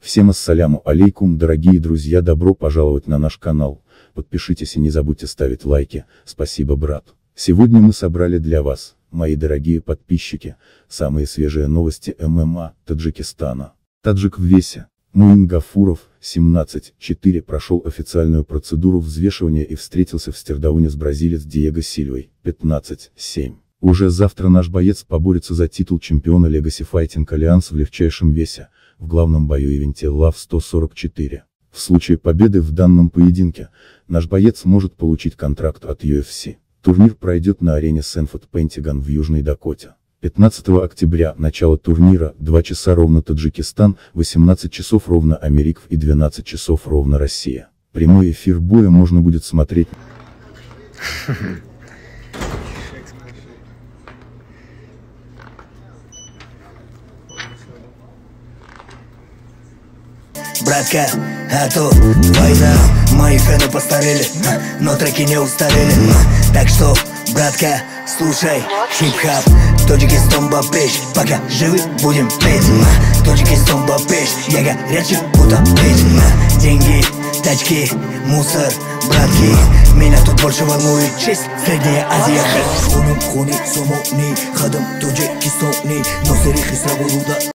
Всем ассаляму алейкум, дорогие друзья, добро пожаловать на наш канал, подпишитесь и не забудьте ставить лайки, спасибо, брат. Сегодня мы собрали для вас, мои дорогие подписчики, самые свежие новости ММА Таджикистана. Таджик в весе. Муин Гафуров, 17-4, прошел официальную процедуру взвешивания и встретился в Стердауне с бразилец Диего Сильвой, 15-7. Уже завтра наш боец поборется за титул чемпиона Legacy Fighting Alliance в легчайшем весе, в главном бою-ивенте LAV 144. В случае победы в данном поединке, наш боец может получить контракт от UFC. Турнир пройдет на арене Sanford Pentagon в Южной Дакоте. 15 октября, начало турнира, 2 часа ровно Таджикистан, 18 часов ровно Америков и 12 часов ровно Россия. Прямой эфир боя можно будет смотреть. Братка, а то война, мои фэны постарели, но треки не устарели. Так что, братка, слушай хип-хап, Таджикистан бабеш, пока живы будем петь. Таджикистан бабеш, я горячий будто петь. Деньги, тачки, мусор, братки, меня тут больше волнует честь Средняя Азия. Хуни, сумуни, хадам, Таджикистани, но сырых и срабуруда.